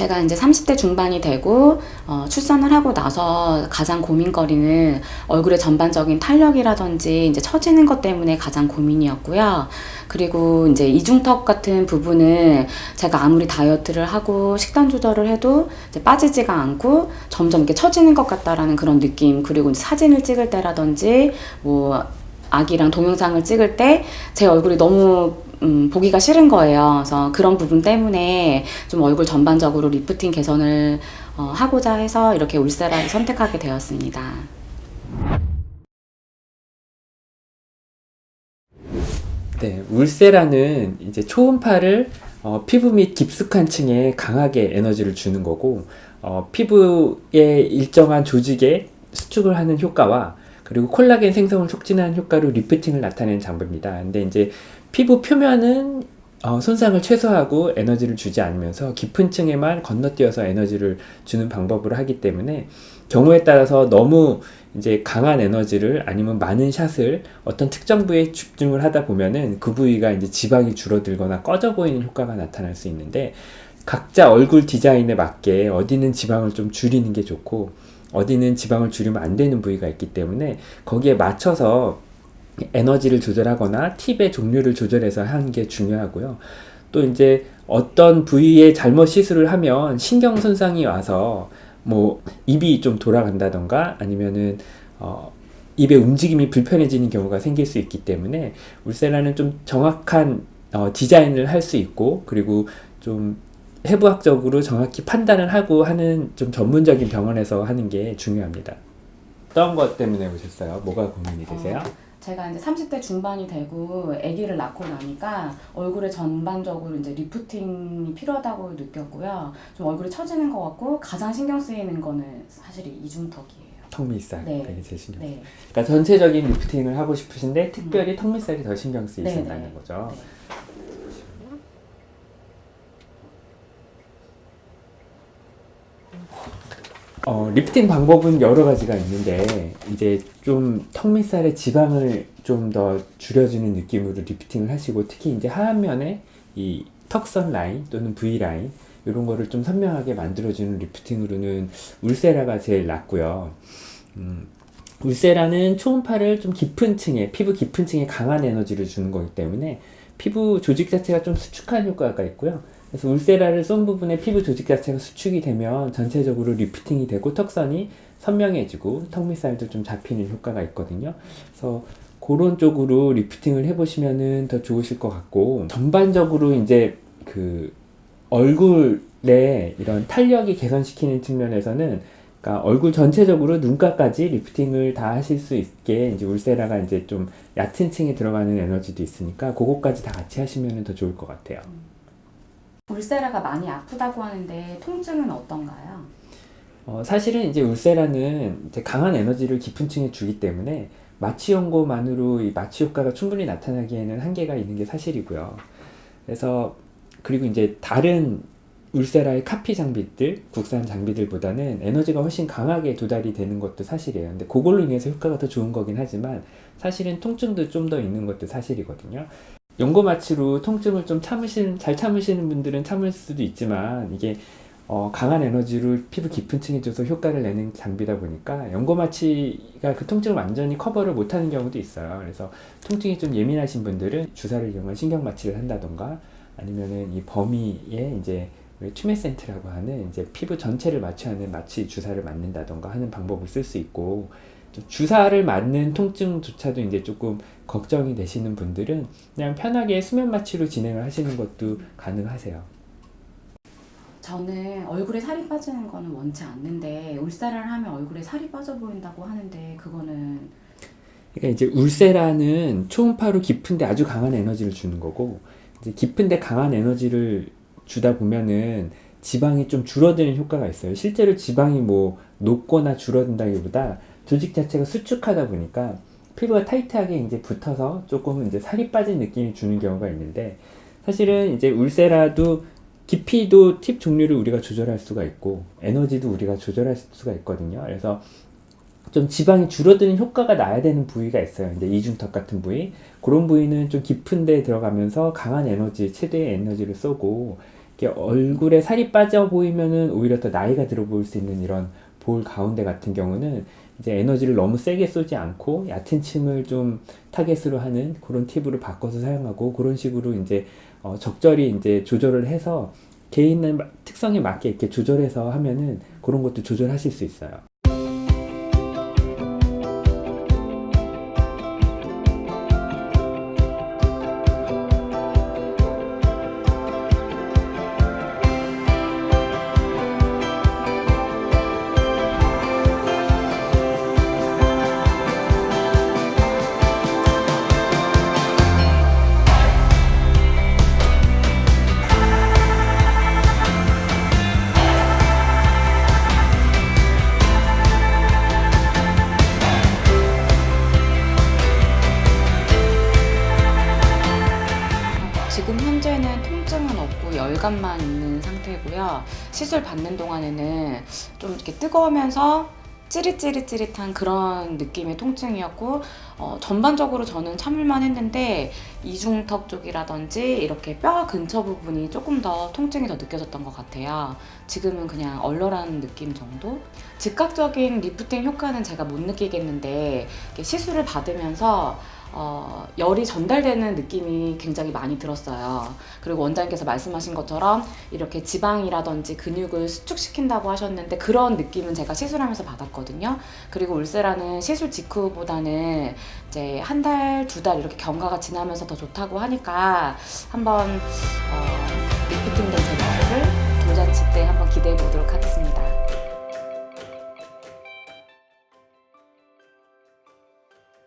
제가 이제 30대 중반이 되고 출산을 하고 나서 가장 고민거리는 얼굴의 전반적인 탄력이라든지 이제 처지는 것 때문에 가장 고민이었고요. 그리고 이제 이중턱 같은 부분은 제가 아무리 다이어트를 하고 식단 조절을 해도 이제 빠지지가 않고 점점 이렇게 처지는 것 같다라는 그런 느낌. 그리고 이제 사진을 찍을 때라든지 뭐 아기랑 동영상을 찍을 때 제 얼굴이 너무 보기가 싫은 거예요. 그래서 그런 부분 때문에 좀 얼굴 전반적으로 리프팅 개선을 하고자 해서 이렇게 울세라를 선택하게 되었습니다. 네, 울세라는 이제 초음파를 피부 및 깊숙한 층에 강하게 에너지를 주는 거고, 피부의 일정한 조직에 수축을 하는 효과와 그리고 콜라겐 생성을 촉진하는 효과로 리프팅을 나타내는 장비입니다. 근데 이제 피부 표면은 손상을 최소화하고 에너지를 주지 않으면서 깊은 층에만 건너뛰어서 에너지를 주는 방법으로 하기 때문에 경우에 따라서 너무 이제 강한 에너지를 아니면 많은 샷을 어떤 특정 부위에 집중을 하다 보면은 그 부위가 이제 지방이 줄어들거나 꺼져 보이는 효과가 나타날 수 있는데, 각자 얼굴 디자인에 맞게 어디는 지방을 좀 줄이는 게 좋고 어디는 지방을 줄이면 안 되는 부위가 있기 때문에 거기에 맞춰서 에너지를 조절하거나 팁의 종류를 조절해서 하는 게 중요하고요. 또 이제 어떤 부위에 잘못 시술을 하면 신경 손상이 와서 뭐 입이 좀 돌아간다던가 아니면은 입의 움직임이 불편해지는 경우가 생길 수 있기 때문에 울세라는 좀 정확한 디자인을 할 수 있고, 그리고 좀 해부학적으로 정확히 판단을 하고 하는 좀 전문적인 병원에서 하는 게 중요합니다. 어떤 것 때문에 오셨어요? 뭐가 고민이 되세요? 제가 이제 30대 중반이 되고 아기를 낳고 나니까 얼굴에 전반적으로 이제 리프팅이 필요하다고 느꼈고요. 좀 얼굴이 처지는 것 같고 가장 신경 쓰이는 거는 사실 이중턱이에요. 턱밑살. 네. 되게 제 신경. 네. 그러니까 전체적인 리프팅을 하고 싶으신데 특별히 턱밑살이 더 신경 쓰이신다는 네. 거죠. 네. 리프팅 방법은 여러 가지가 있는데 이제 좀 턱밑살의 지방을 좀 더 줄여주는 느낌으로 리프팅을 하시고, 특히 이제 하안면에 이 턱선 라인 또는 V 라인 이런 거를 좀 선명하게 만들어주는 리프팅으로는 울세라가 제일 낫고요. 울세라는 초음파를 좀 깊은 층에, 피부 깊은 층에 강한 에너지를 주는 거기 때문에 피부 조직 자체가 좀 수축한 효과가 있고요. 그래서 울세라를 쏜 부분에 피부 조직 자체가 수축이 되면 전체적으로 리프팅이 되고 턱선이 선명해지고 턱밑살도 좀 잡히는 효과가 있거든요. 그래서 그런 쪽으로 리프팅을 해보시면은 더 좋으실 것 같고, 전반적으로 이제 그 얼굴에 이런 탄력이 개선시키는 측면에서는, 그러니까 얼굴 전체적으로 눈가까지 리프팅을 다 하실 수 있게 이제 울세라가 이제 좀 얕은 층에 들어가는 에너지도 있으니까 그것까지 다 같이 하시면 더 좋을 것 같아요. 울세라가 많이 아프다고 하는데 통증은 어떤가요? 사실은 이제 울세라는 이제 강한 에너지를 깊은 층에 주기 때문에 마취 연고만으로 이 마취 효과가 충분히 나타나기에는 한계가 있는 게 사실이고요. 그래서 그리고 이제 다른 울세라의 카피 장비들, 국산 장비들보다는 에너지가 훨씬 강하게 도달이 되는 것도 사실이에요. 근데 그걸로 인해서 효과가 더 좋은 거긴 하지만 사실은 통증도 좀 더 있는 것도 사실이거든요. 연고 마취로 통증을 좀 잘 참으시는 분들은 참을 수도 있지만, 이게 강한 에너지를 피부 깊은 층에 줘서 효과를 내는 장비다 보니까 연고 마취가 그 통증을 완전히 커버를 못하는 경우도 있어요. 그래서 통증이 좀 예민하신 분들은 주사를 이용한 신경 마취를 한다던가, 아니면은 이 범위에 이제 튜메센트라고 하는 이제 피부 전체를 마취하는 마취 주사를 맞는다던가 하는 방법을 쓸 수 있고, 주사를 맞는 통증조차도 이제 조금 걱정이 되시는 분들은 그냥 편하게 수면 마취로 진행을 하시는 것도 가능하세요. 저는 얼굴에 살이 빠지는 거는 원치 않는데 울세라를 하면 얼굴에 살이 빠져 보인다고 하는데 그거는 그러니까 이제 울세라는 초음파로 깊은데 아주 강한 에너지를 주는 거고, 이제 깊은데 강한 에너지를 주다 보면은 지방이 좀 줄어드는 효과가 있어요. 실제로 지방이 뭐 녹거나 줄어든다기보다 조직 자체가 수축하다 보니까 피부가 타이트하게 이제 붙어서 조금 이제 살이 빠진 느낌이 주는 경우가 있는데, 사실은 이제 울세라도 깊이도 팁 종류를 우리가 조절할 수가 있고 에너지도 우리가 조절할 수가 있거든요. 그래서 좀 지방이 줄어드는 효과가 나야 되는 부위가 있어요. 근데 이중턱 같은 부위, 그런 부위는 좀 깊은 데 들어가면서 강한 에너지, 최대의 에너지를 쏘고 이렇게 얼굴에 살이 빠져 보이면은 오히려 더 나이가 들어 보일 수 있는 이런 볼 가운데 같은 경우는 이제 에너지를 너무 세게 쏘지 않고 얕은 층을 좀 타겟으로 하는 그런 팁으로 바꿔서 사용하고, 그런 식으로 이제 적절히 이제 조절을 해서 개인의 특성에 맞게 이렇게 조절해서 하면은 그런 것도 조절하실 수 있어요. 지금 현재는 통증은 없고 열감만 있는 상태고요. 시술 받는 동안에는 좀 이렇게 뜨거우면서 찌릿찌릿찌릿한 그런 느낌의 통증이었고, 전반적으로 저는 참을만 했는데 이중턱 쪽이라든지 이렇게 뼈 근처 부분이 조금 더 통증이 더 느껴졌던 것 같아요. 지금은 그냥 얼얼한 느낌 정도? 즉각적인 리프팅 효과는 제가 못 느끼겠는데, 이렇게 시술을 받으면서 열이 전달되는 느낌이 굉장히 많이 들었어요. 그리고 원장님께서 말씀하신 것처럼 이렇게 지방이라든지 근육을 수축시킨다고 하셨는데, 그런 느낌은 제가 시술하면서 받았거든요. 그리고 울세라는 시술 직후보다는 이제 한 달, 두 달 이렇게 경과가 지나면서 더 좋다고 하니까 한번 리프팅된 제 모습을 돌잔치 때 한번 기대해 보도록 하겠습니다.